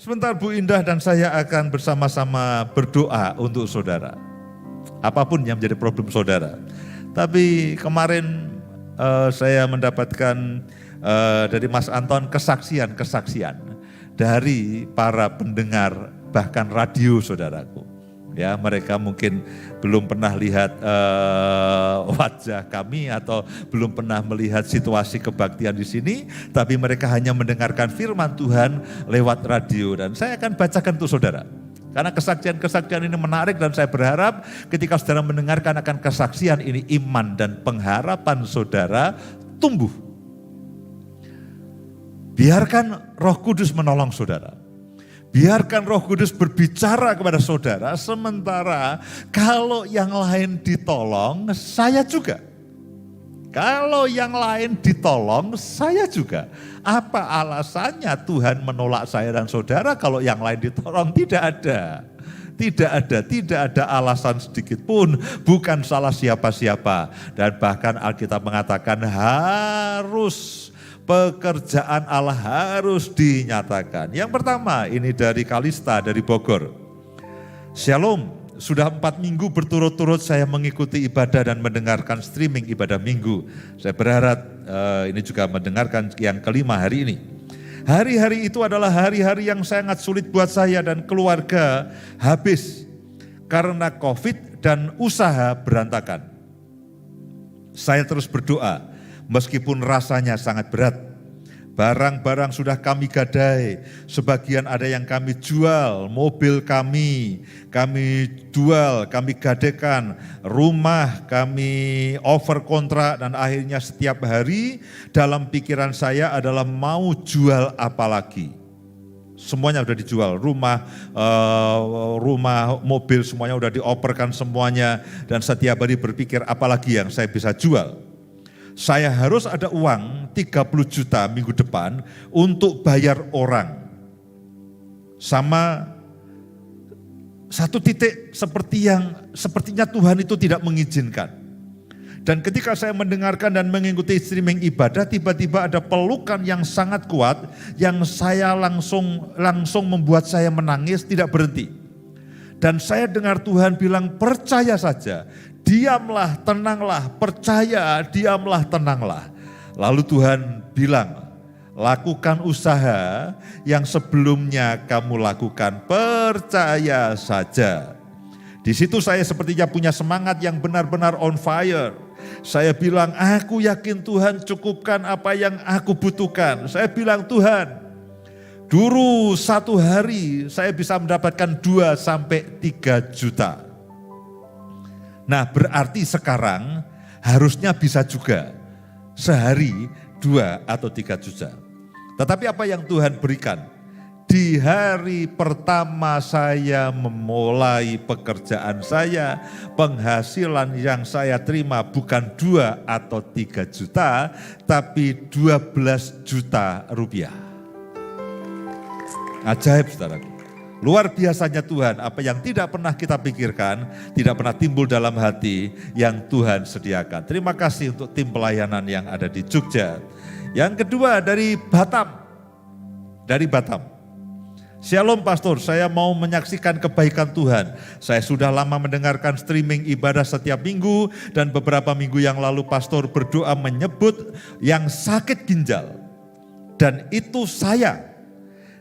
Sebentar Bu Indah dan saya akan bersama-sama berdoa untuk saudara. Apapun yang menjadi problem saudara. Tapi kemarin saya mendapatkan dari Mas Anton kesaksian dari para pendengar bahkan radio saudaraku. Ya, mereka mungkin belum pernah lihat wajah kami atau belum pernah melihat situasi kebaktian di sini, tapi mereka hanya mendengarkan firman Tuhan lewat radio, dan saya akan bacakan untuk saudara. Karena kesaksian-kesaksian ini menarik, dan saya berharap ketika saudara mendengarkan akan kesaksian ini, iman dan pengharapan saudara tumbuh. Biarkan Roh Kudus menolong saudara. Biarkan Roh Kudus berbicara kepada saudara, sementara kalau yang lain ditolong, saya juga. Kalau yang lain ditolong, saya juga. Apa alasannya Tuhan menolak saya dan saudara kalau yang lain ditolong? Tidak ada. Tidak ada alasan sedikit pun, bukan salah siapa-siapa. Dan bahkan Alkitab mengatakan pekerjaan Allah harus dinyatakan. Yang pertama, ini dari Kalista, dari Bogor. Shalom, sudah 4 minggu berturut-turut saya mengikuti ibadah dan mendengarkan streaming ibadah minggu. Saya berharap ini juga mendengarkan yang kelima hari ini. Hari-hari itu adalah hari-hari yang sangat sulit buat saya dan keluarga habis karena COVID dan usaha berantakan. Saya terus berdoa, meskipun rasanya sangat berat. Barang-barang sudah kami gadai, sebagian ada yang kami jual, mobil kami jual, kami gadekan, rumah kami over kontrak, dan akhirnya setiap hari dalam pikiran saya adalah mau jual apa lagi. Semuanya sudah dijual, rumah, mobil semuanya sudah dioperkan semuanya, dan setiap hari berpikir apalagi yang saya bisa jual. Saya harus ada uang 30 juta minggu depan untuk bayar orang. Sama satu titik sepertinya Tuhan itu tidak mengizinkan. Dan ketika saya mendengarkan dan mengikuti streaming ibadah, tiba-tiba ada pelukan yang sangat kuat yang saya langsung membuat saya menangis tidak berhenti. Dan saya dengar Tuhan bilang, percaya saja, diamlah, tenanglah, percaya, diamlah, tenanglah. Lalu Tuhan bilang, lakukan usaha yang sebelumnya kamu lakukan, percaya saja. Di situ saya sepertinya punya semangat yang benar-benar on fire. Saya bilang, aku yakin Tuhan cukupkan apa yang aku butuhkan. Saya bilang, Tuhan, dulu 1 hari saya bisa mendapatkan 2-3 juta. Nah, berarti sekarang harusnya bisa juga sehari 2 atau 3 juta. Tetapi apa yang Tuhan berikan? Di hari pertama saya memulai pekerjaan saya, penghasilan yang saya terima bukan 2 atau 3 juta, tapi 12 juta rupiah. Ajaib saudaraku. Luar biasanya Tuhan, apa yang tidak pernah kita pikirkan, tidak pernah timbul dalam hati yang Tuhan sediakan. Terima kasih untuk tim pelayanan yang ada di Jogja. Yang kedua dari Batam. Shalom Pastor, saya mau menyaksikan kebaikan Tuhan. Saya sudah lama mendengarkan streaming ibadah setiap minggu, dan beberapa minggu yang lalu Pastor berdoa menyebut yang sakit ginjal. Dan itu saya.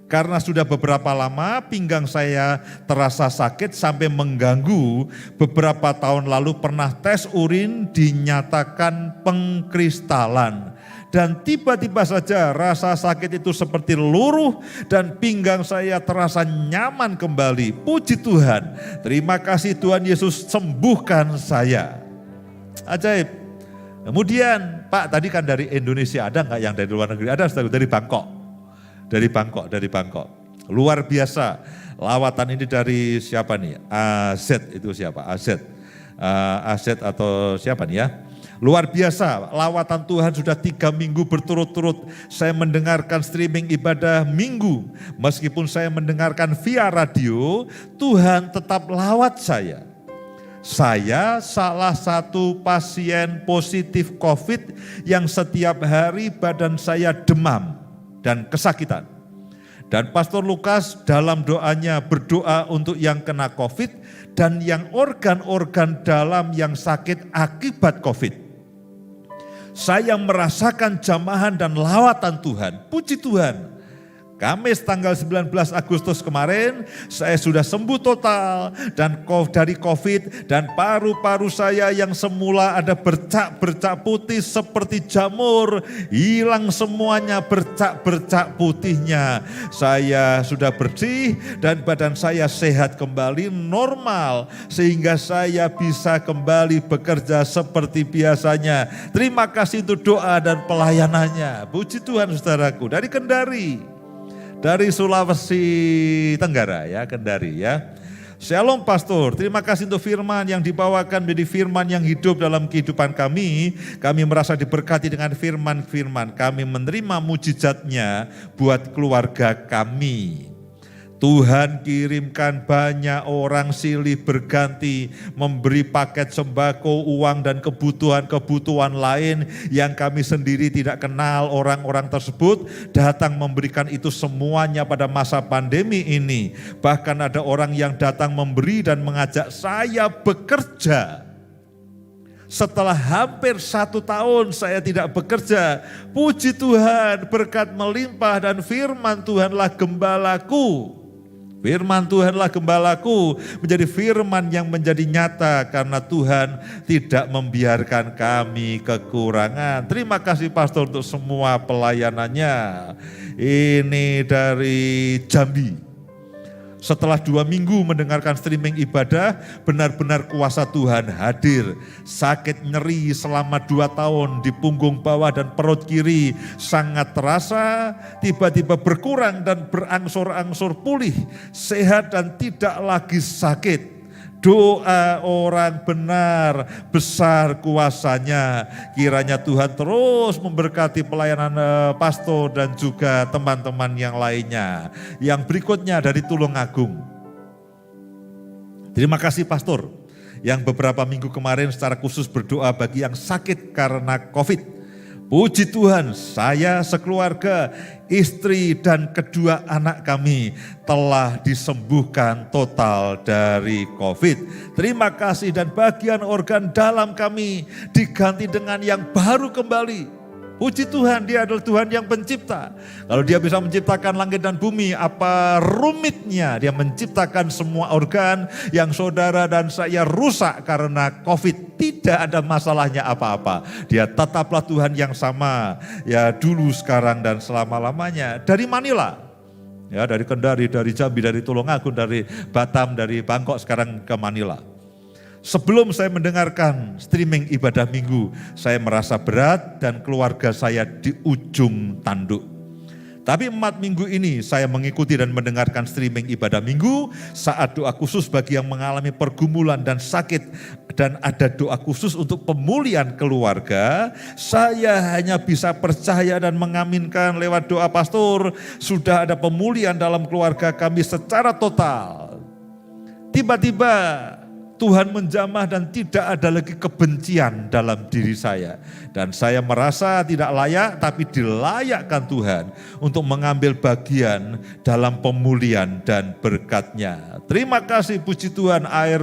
Karena sudah beberapa lama pinggang saya terasa sakit sampai mengganggu. Beberapa tahun lalu pernah tes urin dinyatakan pengkristalan. Dan tiba-tiba saja rasa sakit itu seperti luruh dan pinggang saya terasa nyaman kembali. Puji Tuhan, terima kasih Tuhan Yesus sembuhkan saya. Ajaib. Kemudian Pak tadi kan dari Indonesia, ada nggak yang dari luar negeri? Ada dari Bangkok. Dari Bangkok. Luar biasa. Lawatan ini dari siapa nih? AZ itu siapa? AZ atau siapa nih ya? Luar biasa, lawatan Tuhan sudah 3 minggu berturut-turut. Saya mendengarkan streaming ibadah minggu. Meskipun saya mendengarkan via radio, Tuhan tetap lawat saya. Saya salah satu pasien positif COVID yang setiap hari badan saya demam dan kesakitan. Dan Pastor Lukas dalam doanya berdoa untuk yang kena COVID dan yang organ-organ dalam yang sakit akibat COVID. Saya merasakan jamahan dan lawatan Tuhan. Puji Tuhan. Kamis tanggal 19 Agustus kemarin saya sudah sembuh total dan dari COVID, dan paru-paru saya yang semula ada bercak-bercak putih seperti jamur hilang semuanya bercak-bercak putihnya. Saya sudah bersih dan badan saya sehat kembali normal sehingga saya bisa kembali bekerja seperti biasanya. Terima kasih untuk doa dan pelayanannya. Puji Tuhan saudaraku. Dari Kendari. Dari Sulawesi Tenggara ya, Kendari ya. Shalom Pastor, terima kasih untuk firman yang dibawakan menjadi firman yang hidup dalam kehidupan kami. Kami merasa diberkati dengan firman-firman. Kami menerima mujizatnya buat keluarga kami. Tuhan kirimkan banyak orang silih berganti memberi paket sembako, uang dan kebutuhan-kebutuhan lain yang kami sendiri tidak kenal. Orang-orang tersebut datang memberikan itu semuanya pada masa pandemi ini. Bahkan ada orang yang datang memberi dan mengajak saya bekerja. Setelah hampir 1 tahun saya tidak bekerja, puji Tuhan berkat melimpah dan firman Tuhanlah gembalaku. Firman Tuhanlah gembalaku menjadi firman yang menjadi nyata karena Tuhan tidak membiarkan kami kekurangan. Terima kasih Pastor untuk semua pelayanannya. Ini dari Jambi. Setelah 2 minggu mendengarkan streaming ibadah, benar-benar kuasa Tuhan hadir. Sakit nyeri selama 2 tahun di punggung bawah dan perut kiri sangat terasa, tiba-tiba berkurang dan berangsur-angsur pulih, sehat dan tidak lagi sakit. Doa orang benar, besar kuasanya. Kiranya Tuhan terus memberkati pelayanan pastor dan juga teman-teman yang lainnya. Yang berikutnya dari Tulungagung. Terima kasih Pastor yang beberapa minggu kemarin secara khusus berdoa bagi yang sakit karena COVID. Puji Tuhan, saya sekeluarga, istri dan kedua anak kami telah disembuhkan total dari COVID. Terima kasih, dan bagian organ dalam kami diganti dengan yang baru kembali. Puji Tuhan, Dia adalah Tuhan yang pencipta. Kalau Dia bisa menciptakan langit dan bumi, apa rumitnya Dia menciptakan semua organ yang saudara dan saya rusak karena COVID. Tidak ada masalahnya apa-apa. Dia tetaplah Tuhan yang sama, ya dulu, sekarang, dan selama-lamanya. Dari Manila, ya dari Kendari, dari Jambi, dari Tulungagung, dari Batam, dari Bangkok, sekarang ke Manila. Sebelum saya mendengarkan streaming ibadah minggu, saya merasa berat dan keluarga saya di ujung tanduk. Tapi 4 minggu ini saya mengikuti dan mendengarkan streaming ibadah minggu saat doa khusus bagi yang mengalami pergumulan dan sakit, dan ada doa khusus untuk pemulihan keluarga. Saya hanya bisa percaya dan mengaminkan lewat doa pastor, sudah ada pemulihan dalam keluarga kami secara total. Tiba-tiba Tuhan menjamah dan tidak ada lagi kebencian dalam diri saya. Dan saya merasa tidak layak, tapi dilayakkan Tuhan untuk mengambil bagian dalam pemulihan dan berkat-Nya. Terima kasih, puji Tuhan, air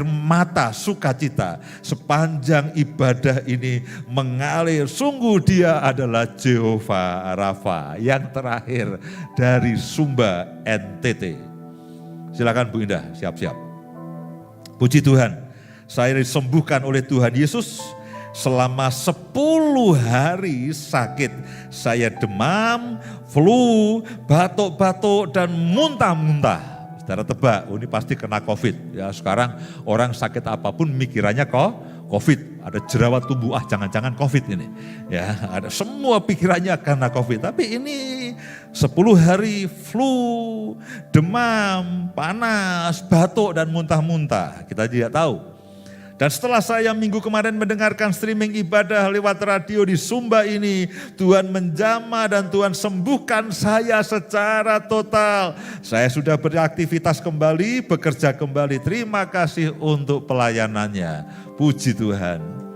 mata sukacita sepanjang ibadah ini mengalir. Sungguh Dia adalah Jehovah Rafa yang terakhir dari Sumba, NTT. Silakan Bu Indah, siap-siap. Puji Tuhan, saya disembuhkan oleh Tuhan Yesus selama 10 hari sakit. Saya demam, flu, batuk-batuk, dan muntah-muntah. Saudara tebak, ini pasti kena COVID. Ya, sekarang orang sakit apapun mikirannya kok COVID. Ada jerawat tubuh, jangan-jangan COVID ini. Ya, ada semua pikirannya karena COVID. Tapi ini 10 hari flu, demam, panas, batuk, dan muntah-muntah. Kita tidak tahu. Dan setelah saya minggu kemarin mendengarkan streaming ibadah lewat radio di Sumba ini, Tuhan menjamah dan Tuhan sembuhkan saya secara total. Saya sudah beraktivitas kembali, bekerja kembali. Terima kasih untuk pelayanannya. Puji Tuhan.